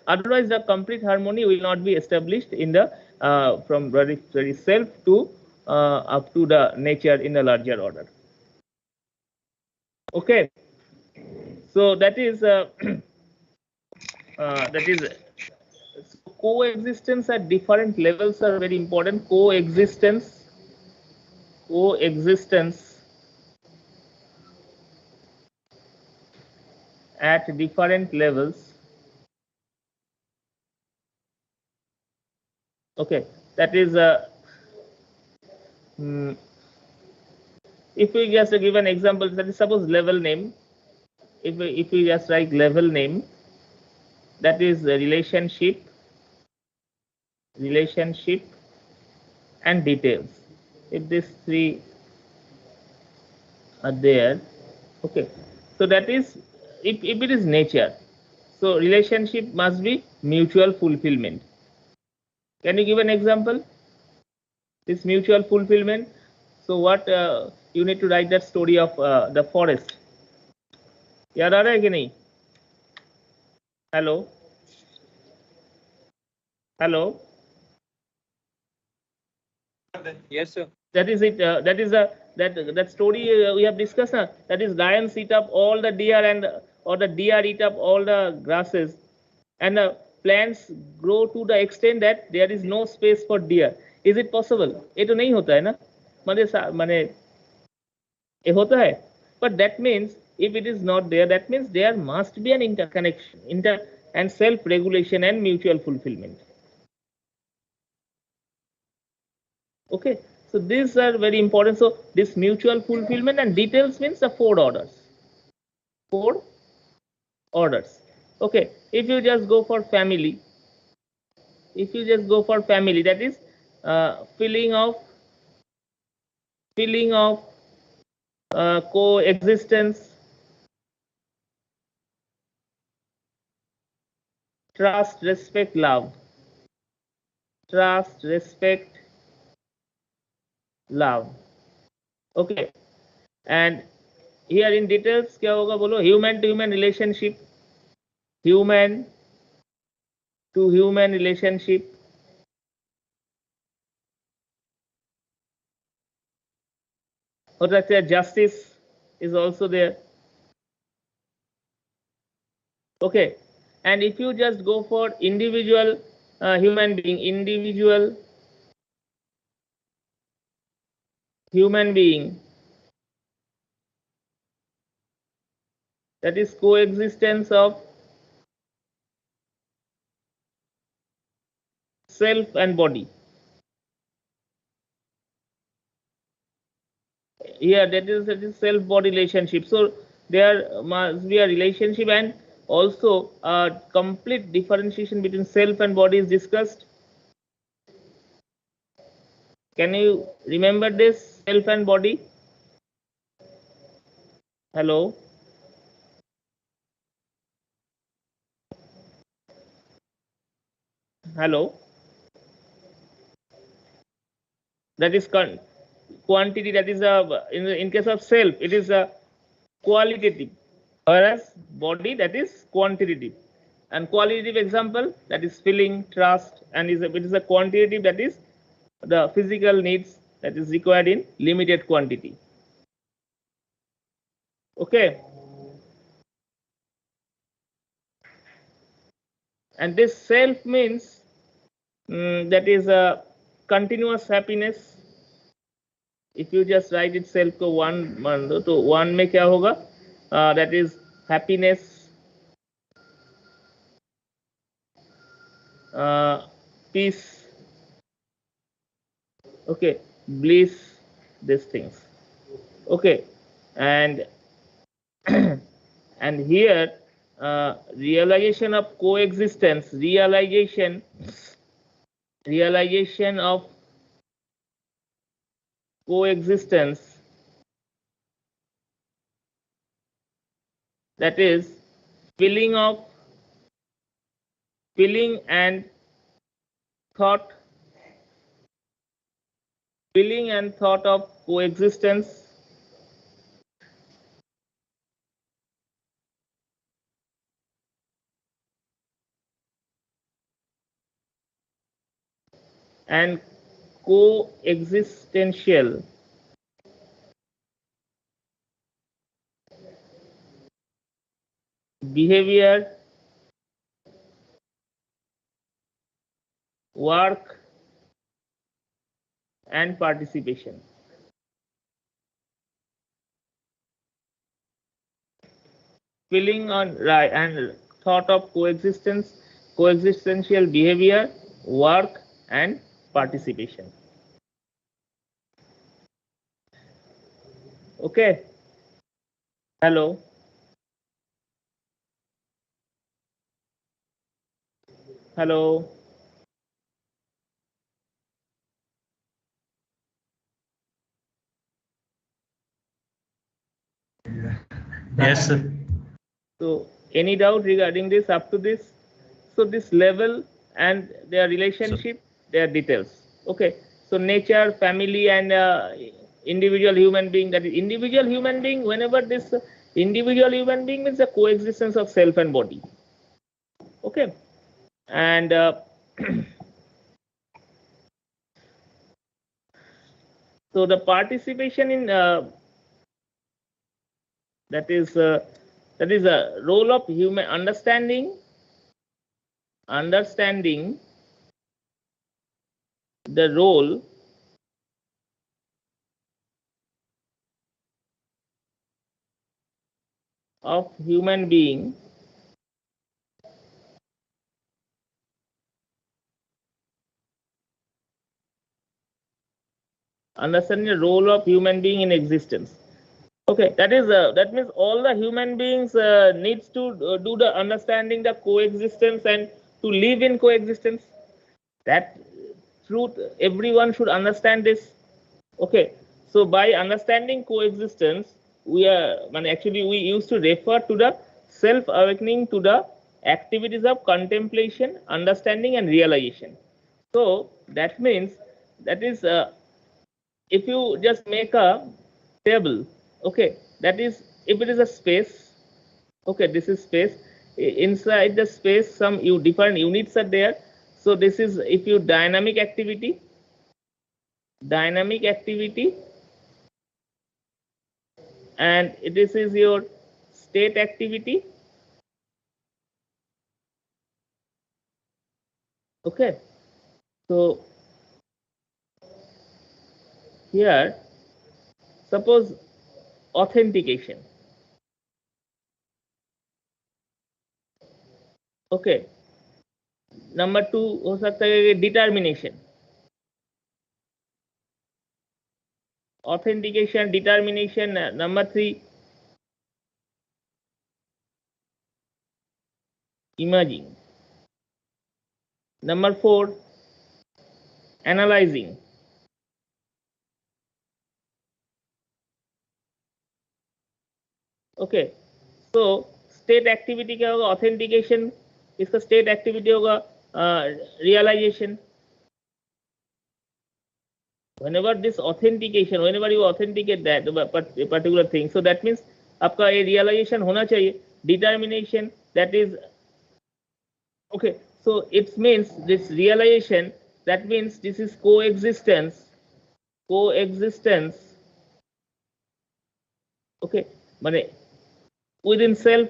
Otherwise, the complete harmony will not be established in the from very self to up to the nature in the larger order. Okay, so that is that is coexistence at different levels are very important. Coexistence at different levels. Okay, that is if we just give an example, that is suppose level name. If we just write level name, that is the relationship and details. If these three are there, okay, so that is if it is nature, so relationship must be mutual fulfillment. Can you give an example? This mutual fulfillment. So what you need to write that story of the forest. याद आ रहा है कि नहीं? Hello. Hello. Yes, sir. That is it. That is that story we have discussed. That is lions eat up all the deer or the deer eat up all the grasses, and the plants grow to the extent that there is no space for deer. Is it possible? ये तो नहीं होता है ना? माने ये होता है. But that means if it is not there, that means there must be an interconnection, and self-regulation and mutual fulfillment. Okay, so these are very important. So this mutual fulfillment and details means the 4 orders. 4 orders. Okay, if you just go for family, that is feeling of coexistence, trust, respect, love. Trust, respect, love. Okay, and here in details क्या होगा बोलो? Human to human relationship, human to human relationship, or let's say justice is also there. Okay, and if you just go for individual human being, that is coexistence of self and body. Here that is self body relationship. So there must be a relationship, and also a complete differentiation between self and body is discussed. Can you remember this self and body? Hello. Hello. That is quantity. That is in case of self, it is a qualitative, whereas body, that is quantitative. And qualitative example, that is feeling, trust, and it is a quantitative, that is the physical needs that is required in limited quantity. Okay, and this self means that is a continuous happiness. If you just write itself to one में क्या होगा? That is happiness, peace, okay, bliss, these things. Okay, and and here realization of coexistence, realization of coexistence, that is feeling and thought of coexistence, and coexistential behavior, work, and participation. Feeling on right and thought of coexistence, coexistential behavior, work, and participation. Okay. Hello. Hello. Yes, sir. So, any doubt regarding this up to this? So, this level and their So, relationship, their details. Okay. So, nature, family, and individual human being. That is individual human being. Whenever this individual human being means the coexistence of self and body. Okay. And so the participation in that is a role of human understanding the role of human being understanding the role of human being in existence. Okay, that means all the human beings needs to do the understanding the coexistence and to live in coexistence. That truth everyone should understand this. Okay, so by understanding coexistence, we used to refer to the self awakening to the activities of contemplation, understanding, and realization. So that means that is if you just make a table, okay, that is if it is a space, okay, this is space. Inside the space, some different units are there. So this is if you dynamic activity and this is your state activity. Okay, so here suppose authentication. Okay, number 2 हो सकता है determination. Authentication, determination. Number 3 imaging. Number 4 analyzing. Okay, सो state activity क्या होगा? Authentication. इसका state activity होगा realisation. whenever this authentication, whenever you authenticate that particular thing, so that means आपका ये realization होना चाहिए. Determination, that is okay, so it means this realization, that means this is coexistence. Okay, মানে within self.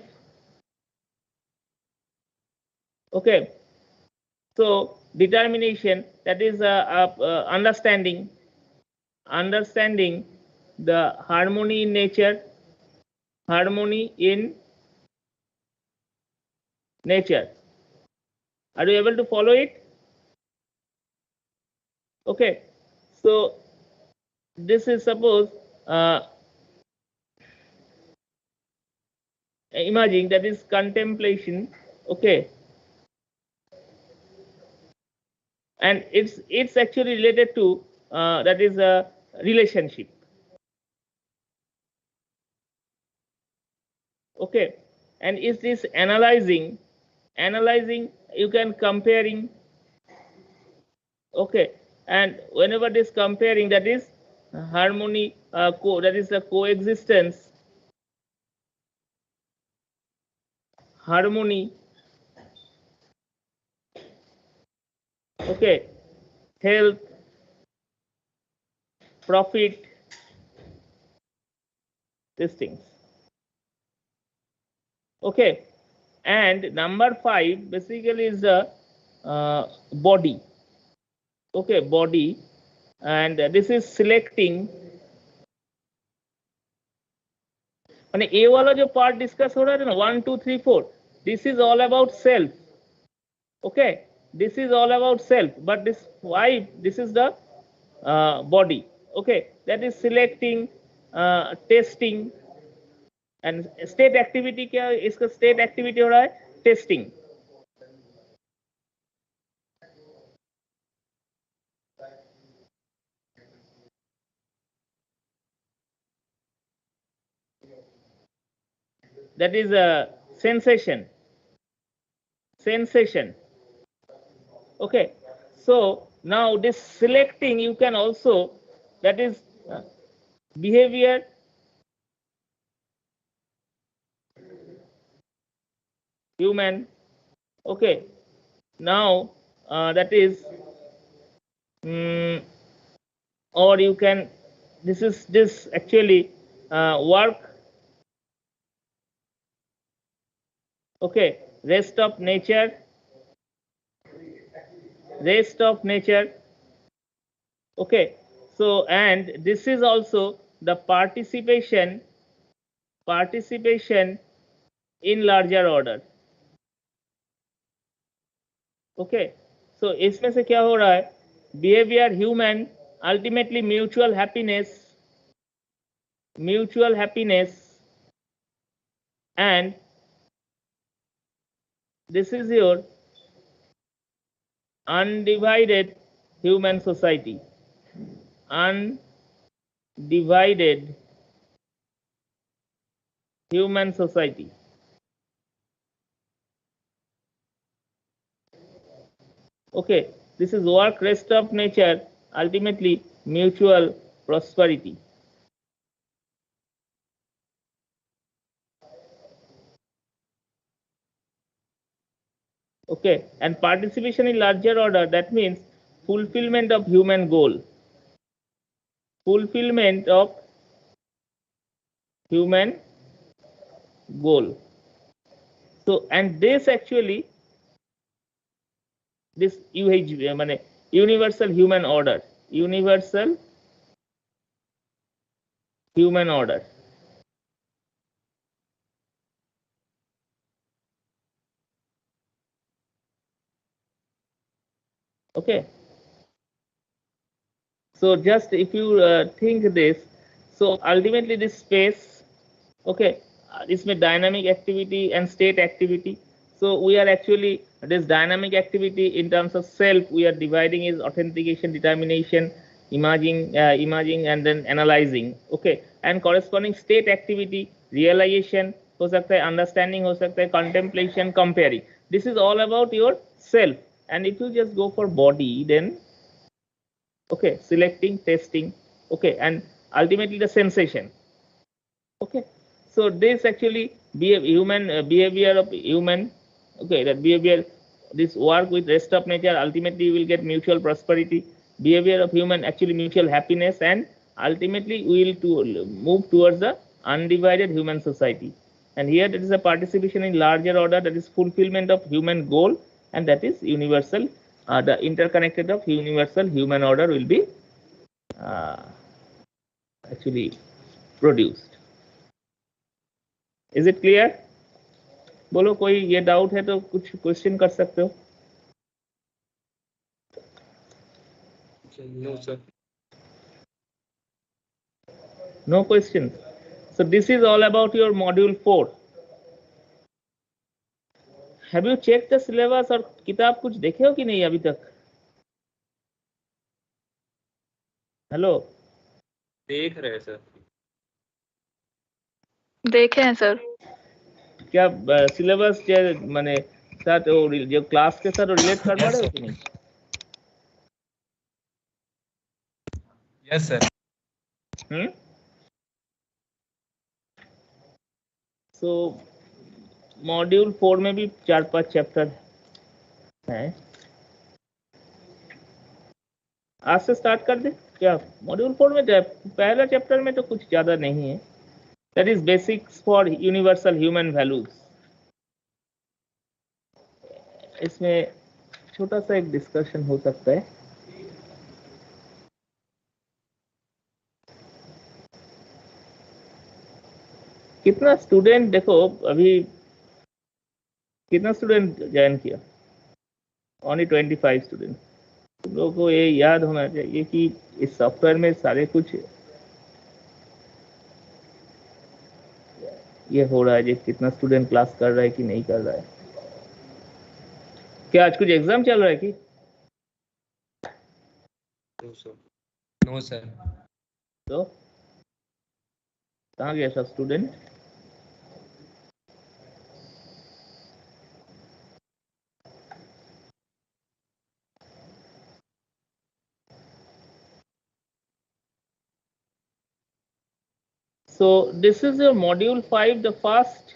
Okay, so determination, that is understanding the harmony in nature. Harmony in nature. Are you able to follow it? Okay, so this is suppose imagine, that is contemplation. Okay, and it's actually related to that is a relationship. Okay, and is this analyzing you can comparing. Okay, and whenever this comparing, that is harmony, that is the coexistence, harmony. Okay, health, profit, these things. Okay, and number 5 basically is the body. Okay, body, and this is selecting. माने ए वाला जो part discuss हो रहा है ना 1 2 3 4, this is all about self. Okay, this is all about self, but this 5, this is the body. Okay, that is selecting, testing, and state activity. क्या इसका state activity हो रहा है? Testing. That is a sensation. Okay, so now this selecting you can also, that is behavior, human. Okay, now that is or you can, this actually work. Okay, rest of nature. Okay, so and this is also the participation in larger order. Okay, so इसमें से क्या हो रहा है? Behavior, human, ultimately mutual happiness, and this is your undivided human society. Undivided human society. Okay, this is work, rest of nature, ultimately mutual prosperity. Okay, and participation in larger order, that means fulfillment of human goal. Fulfillment of human goal. So, and this actually, this UHV, মানে universal human order. Universal human order. Okay. So just if you think this, so ultimately this space, okay, इसमें dynamic activity and state activity. So we are actually, this dynamic activity in terms of self, we are dividing is authentication, determination, imaging, and then analyzing. Okay, and corresponding state activity, realization हो सकता है, understanding हो सकता है, contemplation, comparing. This is all about your self. And if you just go for body, then okay, selecting, testing, okay, and ultimately the sensation. Okay, so this actually human behavior of human. Okay, that behavior, this work with rest of nature, ultimately you will get mutual prosperity. Behavior of human, actually mutual happiness, and ultimately we will move towards the undivided human society. And here that is a participation in larger order, that is fulfillment of human goal, and that is universal. The interconnected of universal human order will be actually produced. Is it clear? बोलो, कोई ये doubt है तो कुछ question कर सकते हो. No, sir. No questions. So this is all about your module 4. Have you checked the syllabus? और किताब कुछ देखे हो कि नहीं अभी तक? हेलो, देख रहे हैं सर. देखे हैं सर. क्या सिलेबस माने साथ जो क्लास के साथ रिलेट कर पा रहे हो कि नहीं? Yes, sir. So मॉड्यूल 4 में भी 4-5 चैप्टर हैं. आज से स्टार्ट कर दे क्या? मॉड्यूल 4 में पहला चैप्टर में तो कुछ ज्यादा नहीं है, that is basics for universal human values. इसमें छोटा सा एक डिस्कशन हो सकता है। कितना स्टूडेंट, देखो अभी कितना स्टूडेंट ज्वाइन किया? Only 25 student. तुम लोगों को ये याद होना चाहिए कि इस सॉफ्टवेयर में सारे कुछ ये हो रहा है, जो कितना स्टूडेंट क्लास कर रहा है कि नहीं कर रहा है। क्या आज कुछ एग्जाम चल रहा है कि? No sir. तो कहाँ गया सब student? So this is your module 5. The first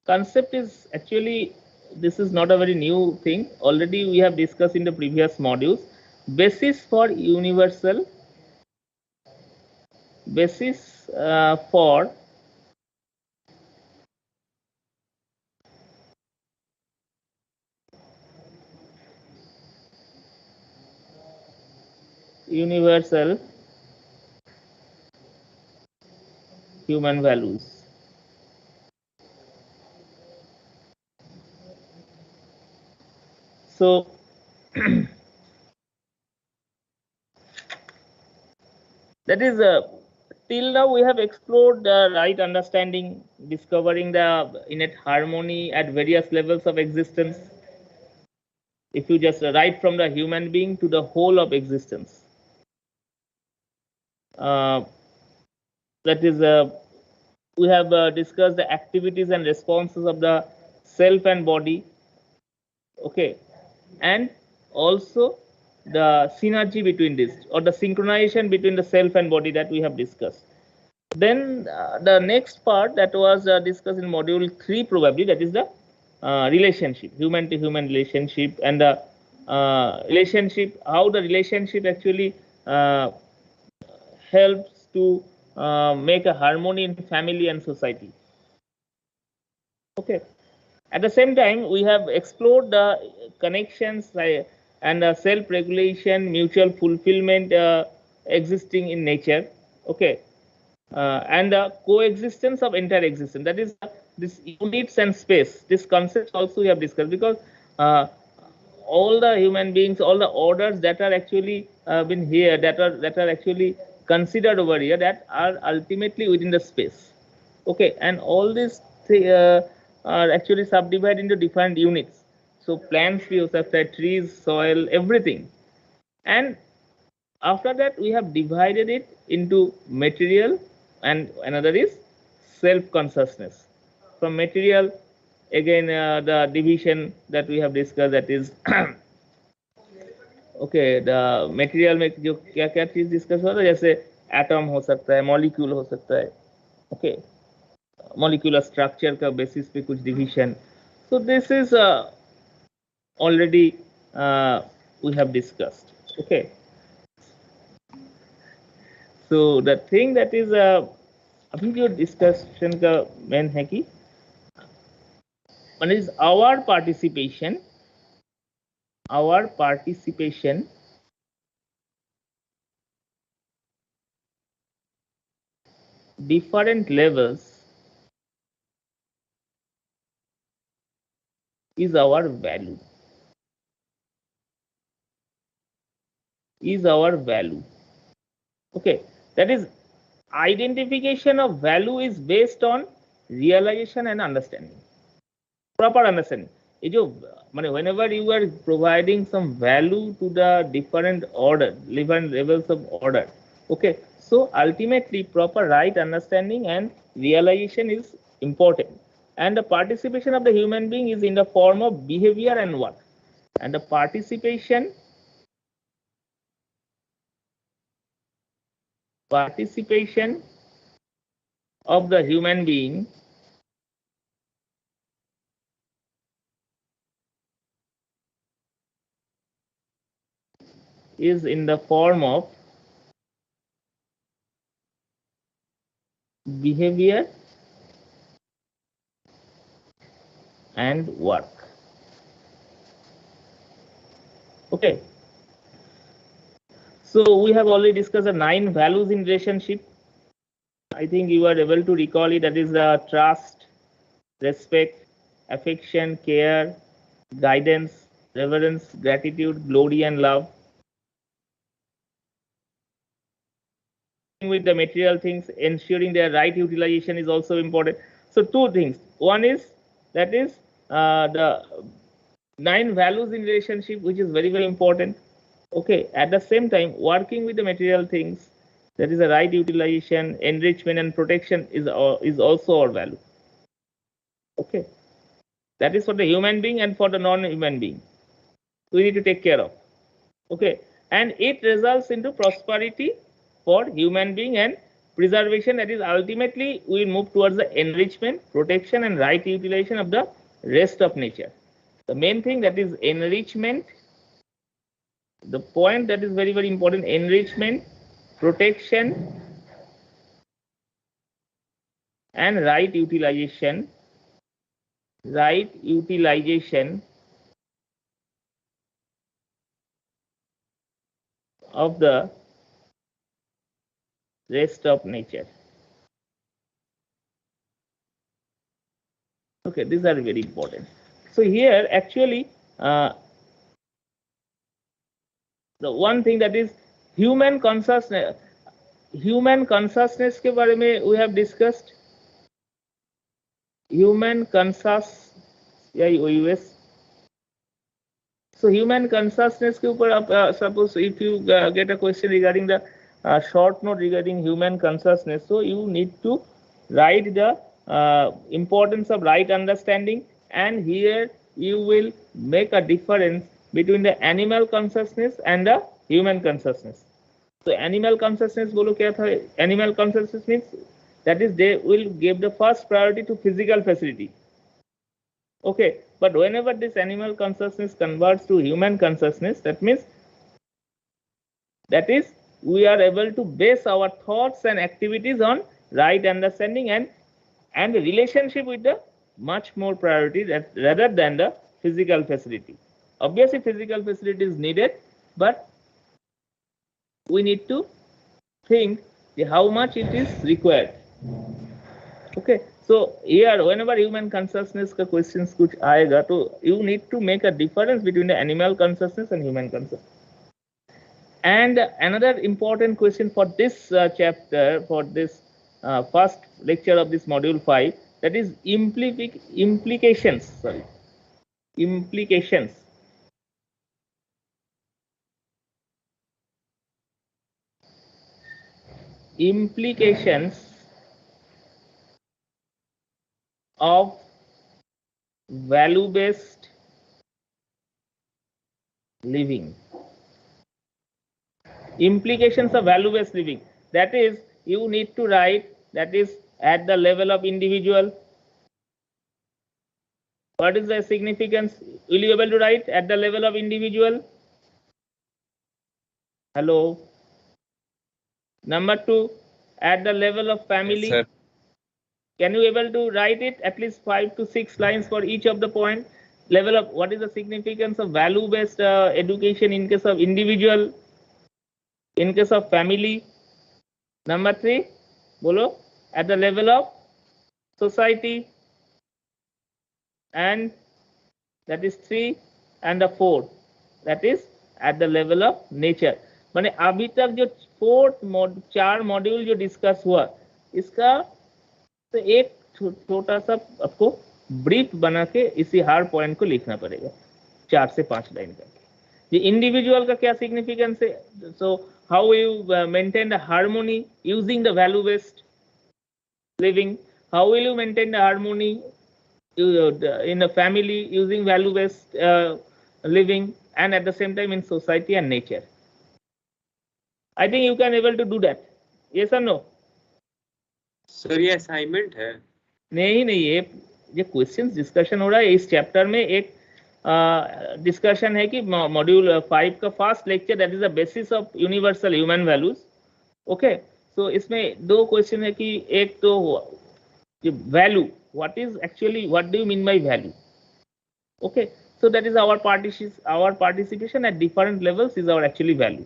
concept is actually, this is not a very new thing. Already we have discussed in the previous modules. Basis for universal, basis for universal human values. So that is till now we have explored the right understanding, discovering the innate harmony at various levels of existence. If you just write from the human being to the whole of existence, that is we have discussed the activities and responses of the self and body, okay, and also the synergy between this, or the synchronization between the self and body, that we have discussed. Then the next part that was discussed in module 3 probably, that is the relationship, human to human relationship, and the relationship, how the relationship actually helps to make a harmony in family and society. Okay. At the same time, we have explored the connections and self-regulation, mutual fulfillment existing in nature. Okay. And the coexistence of entire existence, that is this units and space. This concept also we have discussed, because all the human beings, all the orders that are actually been here, that are actually considered over here, that are ultimately within the space. Okay, and all these are actually subdivided into different units. So plants, trees, soil, everything. And after that, we have divided it into material, and another is self-consciousness. From material, again the division that we have discussed, that is okay, the material में जो क्या क्या चीज discuss हो रहा है, जैसे atom हो सकता है, मॉलिक्यूल हो सकता है, ओके, molecular structure का basis पे कुछ division. So this is already we have discussed. Okay. So the thing that is अभी जो discussion का main है कि one is our participation different levels is our value. Okay, that is identification of value is based on realization and understanding, proper understanding. ये जो माने whenever you are providing some value to the different order, different levels of order, okay, so ultimately proper right understanding and realization is important, and the participation of the human being is in the form of behavior and work, and the participation of the human being is in the form of behavior and work. Okay. So we have already discussed the 9 values in relationship. I think you are able to recall it. That is the trust, respect, affection, care, guidance, reverence, gratitude, glory, and love. With the material things, ensuring their right utilization is also important. So 2 things. One is that is the 9 values in relationship, which is very important. Okay. At the same time, working with the material things, that is the right utilization, enrichment, and protection is also our value. Okay. That is for the human being and for the non-human being. We need to take care of. Okay. And it results into prosperity for human being and preservation. That is ultimately we will move towards the enrichment, protection, and right utilization of the rest of nature. The main thing, that is enrichment. The point that is very important: enrichment, protection, and right utilization. Right utilization of the rest of nature. Okay, these are very important. So here actually the one thing, that is human consciousness. Human consciousness के बारे में we have discussed. Human conscious, yeah, US. So human consciousness के ऊपर आप suppose if you get a question regarding the short note regarding human consciousness, so you need to write the importance of right understanding, and here you will make a difference between the animal consciousness and the human consciousness. So animal consciousness बोलो क्या था? Animal consciousness means that is they will give the first priority to physical facility. Okay, but whenever this animal consciousness converts to human consciousness, that means that is we are able to base our thoughts and activities on right understanding and relationship with the much more priority that rather than the physical facility. Obviously physical facility is needed, but we need to think how much it is required. Okay, so here whenever human consciousness का questions कुछ आएगा, तो you need to make a difference between the animal consciousness and human consciousness. And another important question for this chapter, for this first lecture of this module 5, that is implications. Sorry, implications. Implications of value-based living. Implications of value-based living. That is, you need to write, that is at the level of individual. What is the significance? Will you be able to write at the level of individual? Hello. Number 2, at the level of family. Yes, sir. Can you able to write it at least 5 to 6 lines for each of the point? Level of what is the significance of value-based education in case of individual, in case of family? Number 3, bolo, at the level of society, and that is 3, and the 4, that is at the level of nature. माने अभी तक जो 4 module जो discuss हुआ, इसका तो एक छोटा सा आपको ब्रीफ बना के इसी हर पॉइंट को लिखना पड़ेगा 4 से 5 लाइन का. ये इंडिविजुअल का क्या सिग्निफिकेंस है? So how you maintain the harmony using the value based living. How will you maintain the harmony in a family using value based living, and at the same time in society and nature. I think you can able to do that. Yes or no? Sir ये assignment है. नहीं, ये questions discussion हो रहा है. इस chapter में एक डिस्कशन है कि मॉड्यूल 5 का first lecture, that is the basis of universal human values. Okay, so इसमें दो क्वेश्चन है कि एक तो value, what is actually, what do you mean by value. Okay, so that is our participation at different levels is our actually value.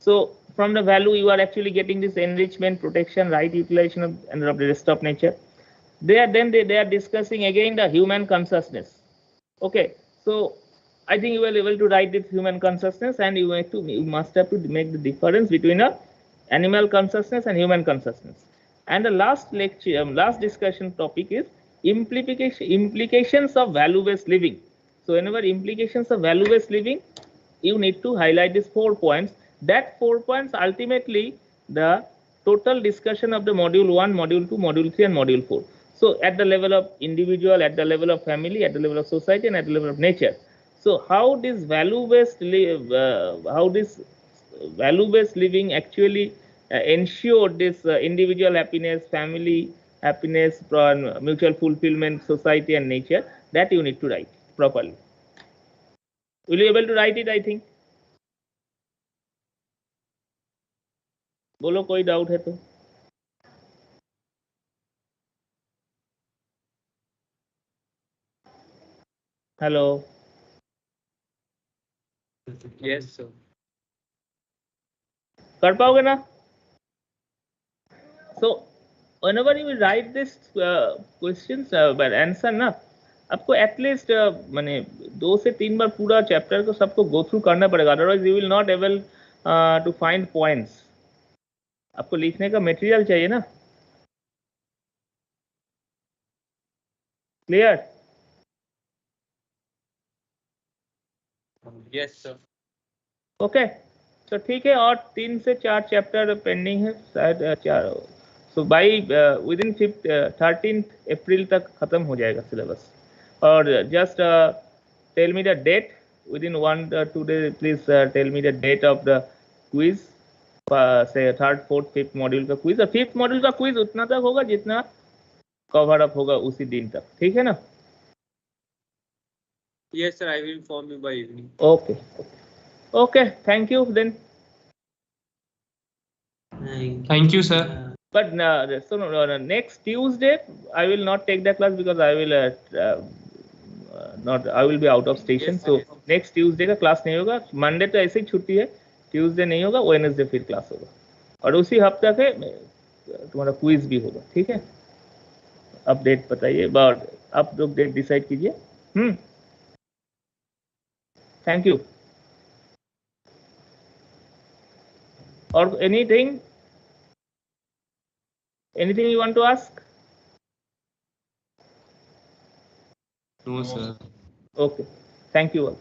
So from the value you are actually getting this enrichment, protection, right utilization of, and of the rest of nature. They are discussing again the human consciousness. Okay, so I think you will be able to write this human consciousness, and you must have to make the difference between a animal consciousness and human consciousness. And the last lecture, last discussion topic is implications of value-based living. So whenever implications of value-based living, you need to highlight these 4 points. That 4 points ultimately the total discussion of the module 1, module 2, module 3, and module 4. So at the level of individual, at the level of family, at the level of society, and at the level of nature. So how this value-based living actually ensure this individual happiness, family happiness, mutual fulfillment, society, and nature, that you need to write properly. Will you be able to write it? I think. बोलो कोई doubt है तो. Hello. Yes, sir. कर पाओगे ना? So whenever you write this questions but answer ना, आपको at least माने 2 से 3 बार पूरा चैप्टर को सबको गो थ्रू करना पड़ेगा, otherwise you will not able to find points. आपको लिखने का मटेरियल चाहिए ना. क्लियर? Yes, sir. ओके, तो ठीक है. और 3 से 4 चैप्टर पेंडिंग है शायद 4. सो बाई विदिन 13 अप्रैल तक खत्म हो जाएगा सिलेबस. और just tell me the date within 1-2 days. Please tell me the date of the quiz, say 3rd, 4th, 5th module का क्विज. और 5th मॉड्यूल का क्विज उतना तक होगा जितना कवर अप होगा उसी दिन तक. ठीक है ना? Yes, sir. I will inform you by evening. Okay okay, thank you then. Thank you, sir. But next Tuesday I will not take the class because I will I will be out of station. Yes, so yes. next Tuesday का class नहीं होगा. Monday तो ऐसे ही छुट्टी है, Tuesday नहीं होगा, Wednesday फिर क्लास होगा. और उसी हफ्ते के तुम्हारा क्विज भी होगा. ठीक है, अपडेट बताइए, आप लोग डेट डिसाइड कीजिए. Thank you. और anything you want to ask? No, sir. Okay, thank you all.